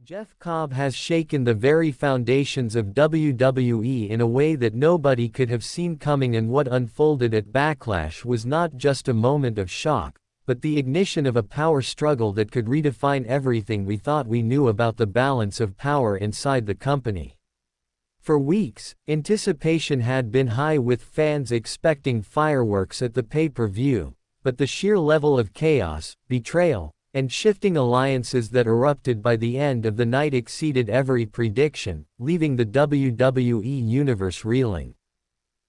Jeff Cobb has shaken the very foundations of WWE in a way that nobody could have seen coming, and what unfolded at Backlash was not just a moment of shock, but the ignition of a power struggle that could redefine everything we thought we knew about the balance of power inside the company. For weeks, anticipation had been high, with fans expecting fireworks at the pay-per-view, but the sheer level of chaos, betrayal, and shifting alliances that erupted by the end of the night exceeded every prediction, leaving the WWE Universe reeling.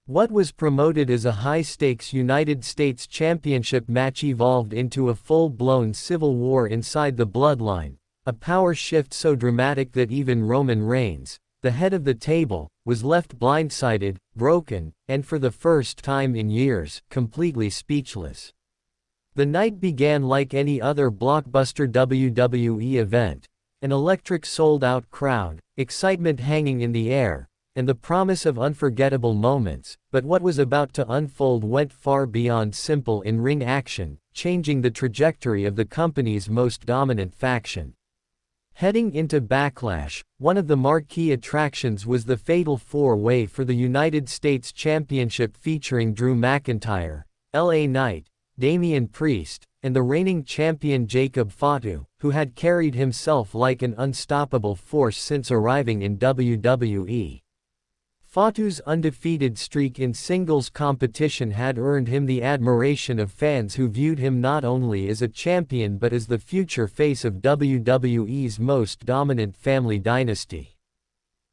What was promoted as a high-stakes United States Championship match evolved into a full-blown civil war inside the bloodline, a power shift so dramatic that even Roman Reigns, the head of the table, was left blindsided, broken, and for the first time in years, completely speechless. The night began like any other blockbuster WWE event, an electric sold-out crowd, excitement hanging in the air, and the promise of unforgettable moments, but what was about to unfold went far beyond simple in-ring action, changing the trajectory of the company's most dominant faction. Heading into Backlash, one of the marquee attractions was the Fatal 4-Way for the United States Championship, featuring Drew McIntyre, LA Knight, Damian Priest, and the reigning champion Jacob Fatu, who had carried himself like an unstoppable force since arriving in WWE. Fatu's undefeated streak in singles competition had earned him the admiration of fans who viewed him not only as a champion but as the future face of WWE's most dominant family dynasty.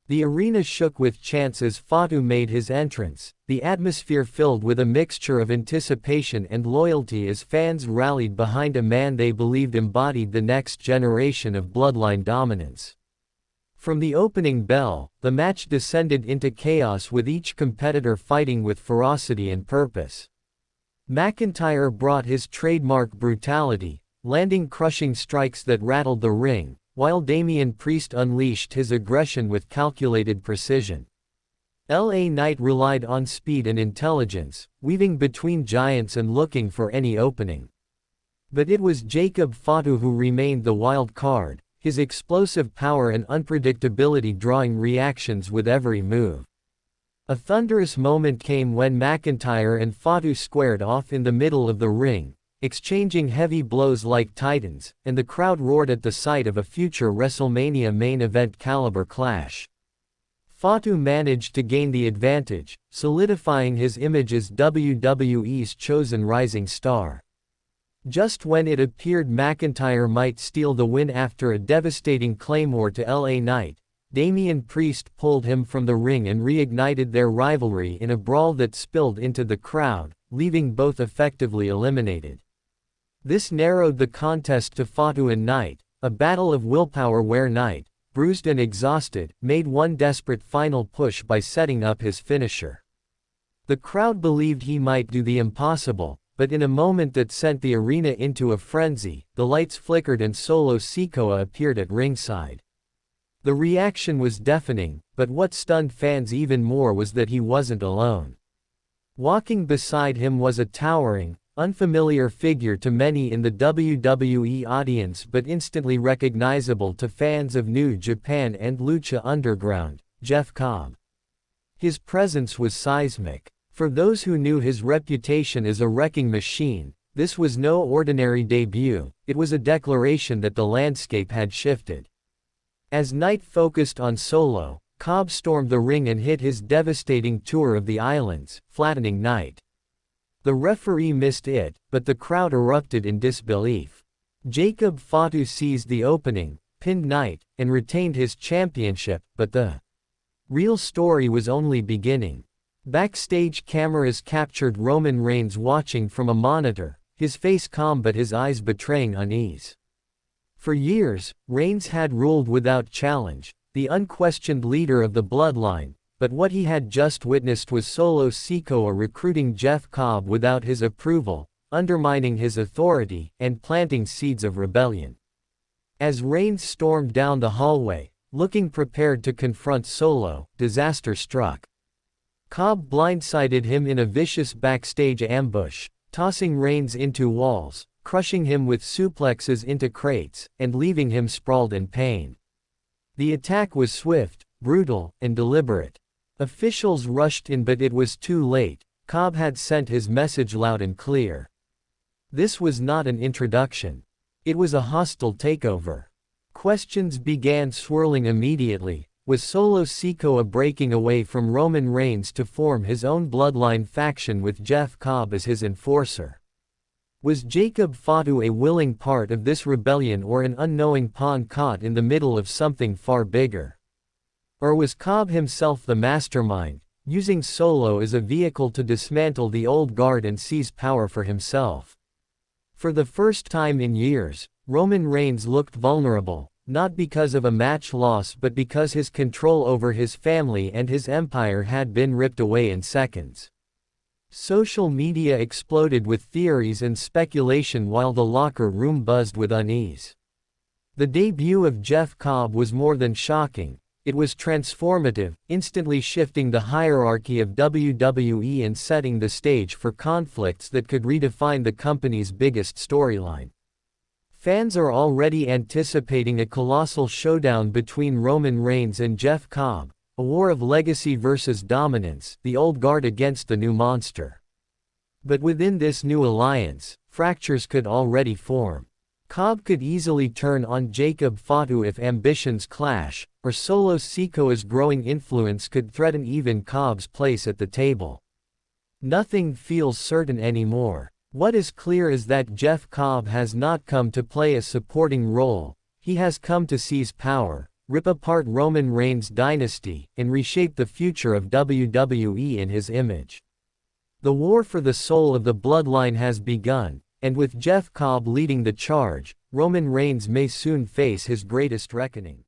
The arena shook with chants as Fatu made his entrance, the atmosphere filled with a mixture of anticipation and loyalty as fans rallied behind a man they believed embodied the next generation of bloodline dominance. From the opening bell, the match descended into chaos, with each competitor fighting with ferocity and purpose. McIntyre brought his trademark brutality, landing crushing strikes that rattled the ring, while Damian Priest unleashed his aggression with calculated precision. LA Knight relied on speed and intelligence, weaving between giants and looking for any opening. But it was Jacob Fatu who remained the wild card, his explosive power and unpredictability drawing reactions with every move. A thunderous moment came when McIntyre and Fatu squared off in the middle of the ring, exchanging heavy blows like titans, and the crowd roared at the sight of a future WrestleMania main event caliber clash. Fatu managed to gain the advantage, solidifying his image as WWE's chosen rising star. Just when it appeared McIntyre might steal the win after a devastating claymore to LA Knight, Damian Priest pulled him from the ring and reignited their rivalry in a brawl that spilled into the crowd, leaving both effectively eliminated. This narrowed the contest to Fatu and Knight, a battle of willpower where Knight, bruised and exhausted, made one desperate final push by setting up his finisher. The crowd believed he might do the impossible, but in a moment that sent the arena into a frenzy, the lights flickered and Solo Sikoa appeared at ringside. The reaction was deafening, but what stunned fans even more was that he wasn't alone. Walking beside him was a towering, unfamiliar figure to many in the WWE audience but instantly recognizable to fans of New Japan and Lucha Underground, Jeff Cobb. His presence was seismic. For those who knew his reputation as a wrecking machine, this was no ordinary debut, it was a declaration that the landscape had shifted. As Knight focused on Solo, Cobb stormed the ring and hit his devastating tour of the islands, flattening Knight. The referee missed it, but the crowd erupted in disbelief. Jacob Fatu seized the opening, pinned Knight, and retained his championship, but the real story was only beginning. Backstage cameras captured Roman Reigns watching from a monitor, his face calm but his eyes betraying unease. For years, Reigns had ruled without challenge, the unquestioned leader of the bloodline, but what he had just witnessed was Solo Sikoa recruiting Jeff Cobb without his approval, undermining his authority, and planting seeds of rebellion. As Reigns stormed down the hallway, looking prepared to confront Solo, disaster struck. Cobb blindsided him in a vicious backstage ambush, tossing Reigns into walls, crushing him with suplexes into crates, and leaving him sprawled in pain. The attack was swift, brutal, and deliberate. Officials rushed in, but it was too late. Cobb had sent his message loud and clear. This was not an introduction. It was a hostile takeover. Questions began swirling immediately. Was Solo Sikoa breaking away from Roman Reigns to form his own bloodline faction with Jeff Cobb as his enforcer? Was Jacob Fatu a willing part of this rebellion, or an unknowing pawn caught in the middle of something far bigger? Or was Cobb himself the mastermind, using Solo as a vehicle to dismantle the old guard and seize power for himself? For the first time in years, Roman Reigns looked vulnerable, not because of a match loss but because his control over his family and his empire had been ripped away in seconds. Social media exploded with theories and speculation while the locker room buzzed with unease. The debut of Jeff Cobb was more than shocking. It was transformative, instantly shifting the hierarchy of WWE and setting the stage for conflicts that could redefine the company's biggest storyline. Fans are already anticipating a colossal showdown between Roman Reigns and Jeff Cobb, a war of legacy versus dominance, the old guard against the new monster. But within this new alliance, fractures could already form. Cobb could easily turn on Jacob Fatu if ambitions clash, or Solo Sikoa's growing influence could threaten even Cobb's place at the table. Nothing feels certain anymore. What is clear is that Jeff Cobb has not come to play a supporting role. He has come to seize power, rip apart Roman Reigns' dynasty, and reshape the future of WWE in his image. The war for the soul of the bloodline has begun. And with Jeff Cobb leading the charge, Roman Reigns may soon face his greatest reckoning.